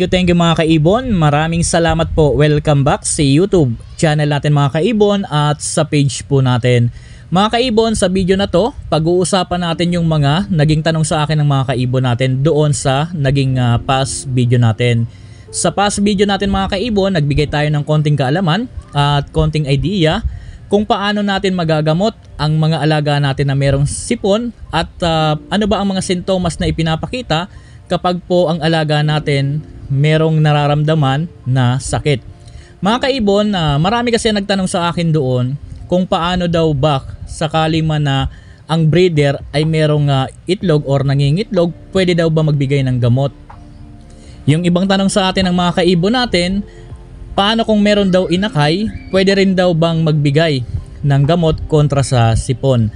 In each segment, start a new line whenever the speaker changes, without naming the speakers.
Thank you mga kaibon. Maraming salamat po. Welcome back sa YouTube channel natin mga kaibon at sa page po natin. Mga kaibon, sa video na to, pag-uusapan natin yung mga naging tanong sa akin ng mga kaibon natin doon sa naging past video natin. Sa past video natin mga kaibon, nagbigay tayo ng konting kaalaman at konting idea kung paano natin magagamot ang mga alaga natin na merong sipon at ano ba ang mga sintomas na ipinapakita kapag po ang alaga natin merong nararamdaman na sakit. Mga kaibon, marami kasi nagtanong sa akin doon kung paano daw ba sakali man na ang breeder ay merong itlog or nangingitlog, pwede daw ba magbigay ng gamot. Yung ibang tanong sa atin ng mga kaibon natin, paano kung meron daw inakay, pwede rin daw bang magbigay ng gamot kontra sa sipon.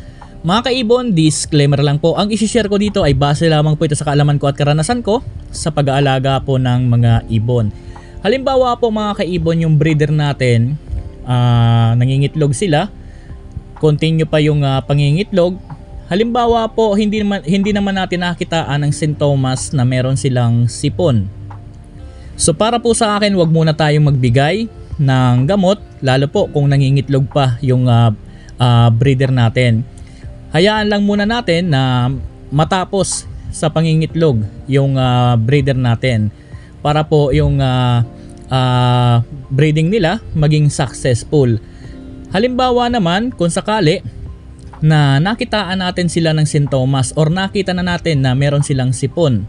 Mga kaibon, disclaimer lang po, ang isi-share ko dito ay base lamang po ito sa kaalaman ko at karanasan ko sa pag-aalaga po ng mga ibon. Halimbawa po mga kaibon, yung breeder natin, nangingitlog sila, continue pa yung pangingitlog. Halimbawa po, hindi naman natin nakitaan ang sintomas na meron silang sipon. So para po sa akin, wag muna tayong magbigay ng gamot, lalo po kung nangingitlog pa yung breeder natin. Hayaan lang muna natin na matapos sa pangingitlog yung breeder natin para po yung breeding nila maging successful. Halimbawa naman kung sakali na nakitaan natin sila ng sintomas or nakita na natin na meron silang sipon,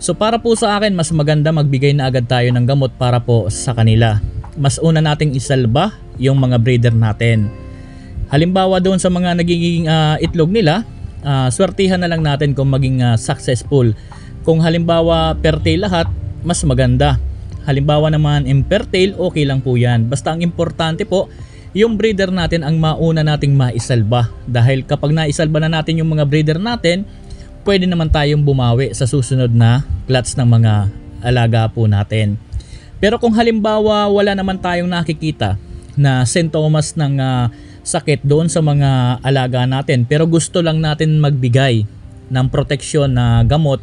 so para po sa akin mas maganda magbigay na agad tayo ng gamot para po sa kanila. Mas una nating isalba yung mga breeder natin. Halimbawa doon sa mga nagiging itlog nila, swertihan na lang natin kung maging successful. Kung halimbawa fertile lahat, mas maganda. Halimbawa naman infertile, okay lang po yan. Basta ang importante po, yung breeder natin ang mauna nating maisalba. Dahil kapag naisalba na natin yung mga breeder natin, pwede naman tayong bumawi sa susunod na clutch ng mga alaga po natin. Pero kung halimbawa wala naman tayong nakikita na sintomas ng sakit doon sa mga alaga natin, pero gusto lang natin magbigay ng proteksyon na gamot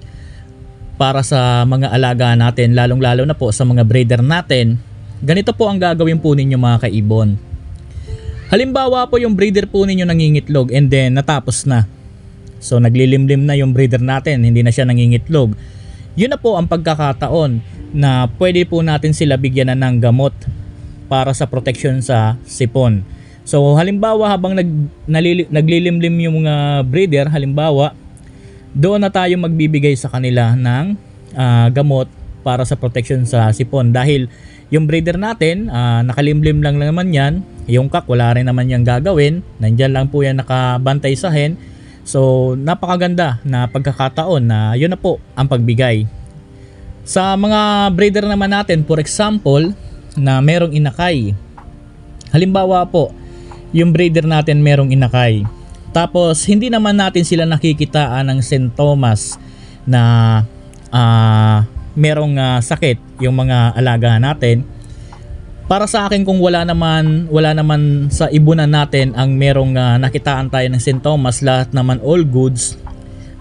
para sa mga alaga natin, lalong lalo na po sa mga breeder natin, ganito po ang gagawin po ninyo mga kaibon. Halimbawa po yung breeder po ninyo nangingitlog and then natapos na, so naglilimlim na yung breeder natin, hindi na siya nangingitlog. Yun na po ang pagkakataon na pwede po natin sila bigyan na ng gamot para sa proteksyon sa sipon. So halimbawa habang naglilimlim yung mga breeder, halimbawa doon na tayo magbibigay sa kanila ng gamot para sa protection sa sipon. Dahil yung breeder natin, nakalimlim lang naman yan, yung kak wala rin naman yung gagawin, nandyan lang po yan nakabantay sa hen. So napakaganda na pagkakataon na yun na po ang pagbigay. Sa mga breeder naman natin, for example, na merong inakay. Halimbawa po, yung breeder natin merong inakay. Tapos hindi naman natin sila nakikitaan ng sintomas na merong sakit yung mga alaga natin. Para sa akin, kung wala naman sa ibunan natin ang merong nakitaan tayo ng sintomas, lahat naman all goods.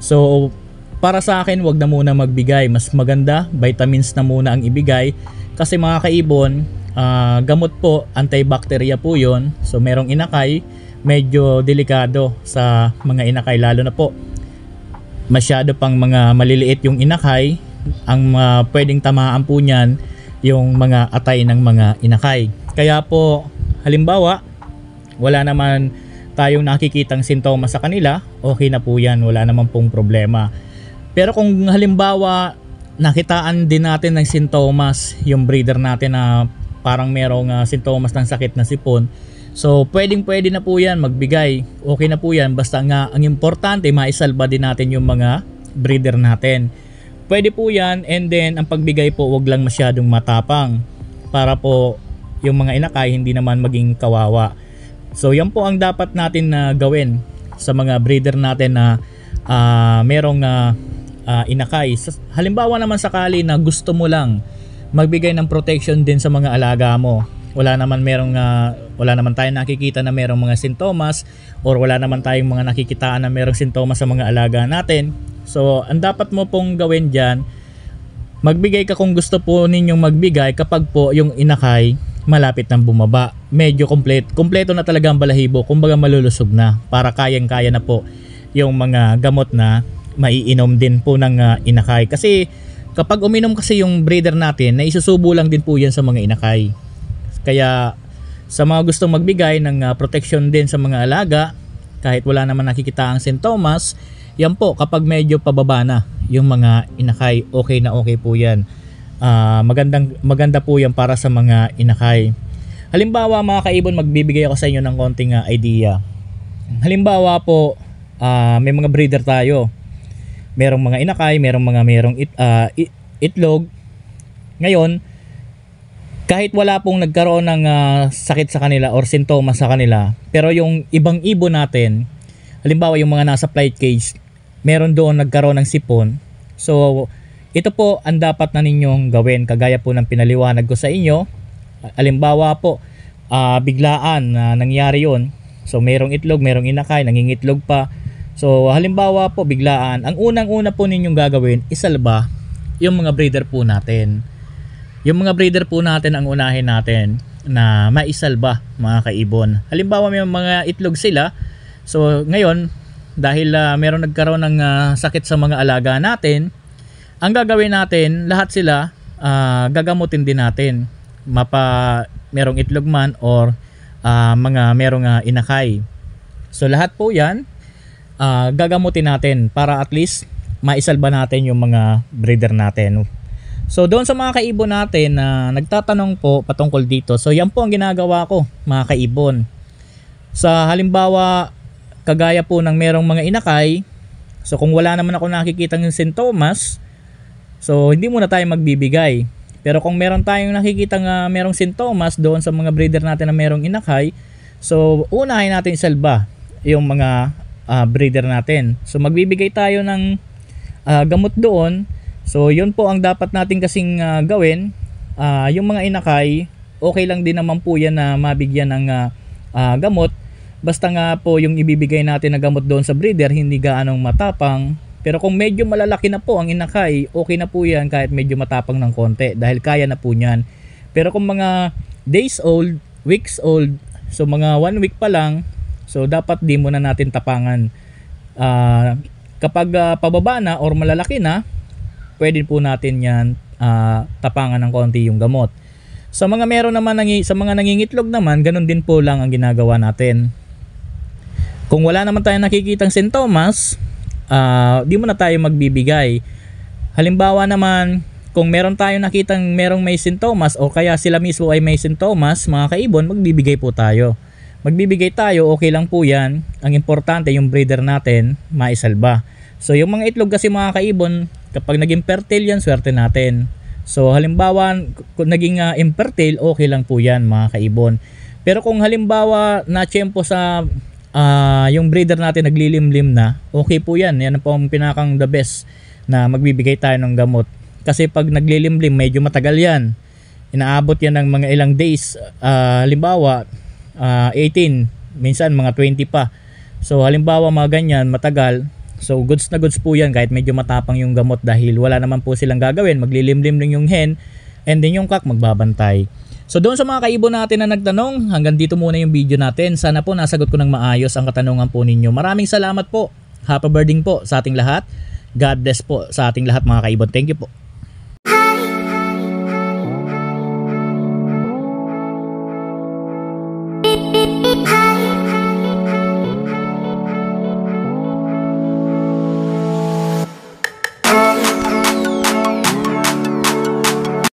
So para sa akin, wag na muna magbigay. Mas maganda vitamins na muna ang ibigay kasi mga kaibon, gamot po, antibacteria po yon. So merong inakay, medyo delikado sa mga inakay, lalo na po masyado pang mga maliliit yung inakay. Ang pwedeng tamaan po niyan yung mga atay ng mga inakay. Kaya po halimbawa wala naman tayong nakikitang sintomas sa kanila, okay na po yan, wala naman pong problema. Pero kung halimbawa nakitaan din natin ng sintomas yung breeder natin na parang merong sintomas ng sakit na sipon, so pwede na po yan magbigay, okay na po yan, basta nga ang importante maisalba din natin yung mga breeder natin. Pwede po yan, and then ang pagbigay po wag lang masyadong matapang para po yung mga inakay hindi naman maging kawawa. So yan po ang dapat natin na gawin sa mga breeder natin na merong inakay. Halimbawa naman sakali na gusto mo lang magbigay ng protection din sa mga alaga mo, wala naman tayong nakikita na merong mga sintomas or wala naman tayong mga nakikitaan na merong sintomas sa mga alaga natin. So ang dapat mo pong gawin dyan, Magbigay ka kung gusto po ninyong magbigay kapag po yung inakay malapit ng bumaba. Medyo kompleto na talaga ang balahibo, kumbaga malulusog na para kayang-kaya na po yung mga gamot na maiinom din po ng inakay. Kasi kapag uminom kasi yung breeder natin, na isusubo lang din po yan sa mga inakay. Kaya sa mga gustong magbigay ng protection din sa mga alaga, kahit wala naman nakikita ang sintomas, yan po kapag medyo pababa na yung mga inakay, okay na okay po yan. Maganda po yan para sa mga inakay. Halimbawa mga kaibon, magbibigay ako sa inyo ng konting idea. Halimbawa po, may mga breeder tayo. Merong mga inakay, merong itlog. Ngayon, kahit wala pong nagkaroon ng sakit sa kanila or sintomas sa kanila, pero yung ibang ibon natin, halimbawa yung mga nasa flight cage, meron doon nagkaroon ng sipon. So ito po ang dapat na ninyong gawin, kagaya po ng pinaliwanag ko sa inyo. Halimbawa po, biglaan na nangyari yon. So merong itlog, merong inakay, nangingitlog pa. So halimbawa po biglaan, ang unang-una po ninyong gagawin, isalba yung mga breeder po natin. Yung mga breeder po natin ang unahin natin na maisalba mga kaibon. Halimbawa may mga itlog sila. So ngayon, dahil meron nagkaroon ng sakit sa mga alaga natin, ang gagawin natin, lahat sila gagamutin din natin. Merong itlog man or merong inakay. So lahat po yan, gagamutin natin para at least maisalba natin yung mga breeder natin. So doon sa mga kaibon natin na nagtatanong po patungkol dito, so yan po ang ginagawa ko mga kaibon. Sa halimbawa, kagaya po ng merong mga inakay, so kung wala naman ako nakikitang sintomas, so hindi muna tayo magbibigay. Pero kung meron tayong nakikitang merong sintomas doon sa mga breeder natin na merong inakay, so unahin natin isalba yung mga breeder natin. So magbibigay tayo ng gamot doon. So yun po ang dapat natin kasing gawin. Yung mga inakay, okay lang din naman po yan na mabigyan ng gamot. Basta nga po yung ibibigay natin na gamot doon sa breeder hindi gaanong matapang. Pero kung medyo malalaki na po ang inakay, okay na po yan kahit medyo matapang ng konti dahil kaya na po niyan. Pero kung mga days old, weeks old, so mga 1 week pa lang, so dapat di muna natin tapangan. Kapag pababa na or malalaki na, pwede po natin yan tapangan ng konti yung gamot. Sa mga meron naman sa mga nangingitlog naman, ganun din po lang ang ginagawa natin. Kung wala naman tayong nakikitang sintomas, di mo na tayo magbibigay. Halimbawa naman, kung meron tayong nakitang merong may sintomas o kaya sila mismo ay may sintomas, mga kaibon, magbibigay po tayo. Magbibigay tayo, okay lang po yan. Ang importante yung breeder natin maisalba. So yung mga itlog kasi mga kaibon, kapag naging fertile yan, swerte natin. So halimbawa kung naging infertile, okay lang po yan mga kaibon. Pero kung halimbawa na tiyempo sa yung breeder natin naglilimlim na, okay po yan. Yan po ang pinakang the best na magbibigay tayo ng gamot. Kasi pag naglilimlim, medyo matagal yan. Inaabot yan ng mga ilang days. Halimbawa 18, minsan mga 20 pa. So halimbawa mga ganyan, matagal. So goods na goods po yan kahit medyo matapang yung gamot dahil wala naman po silang gagawin. Maglilimlim lang yung hen and then yung cock magbabantay. So doon sa mga kaibon natin na nagtanong, hanggang dito muna yung video natin. Sana po nasagot ko ng maayos ang katanungan po ninyo. Maraming salamat po. Happy birthday po sa ating lahat. God bless po sa ating lahat mga kaibon. Thank you po.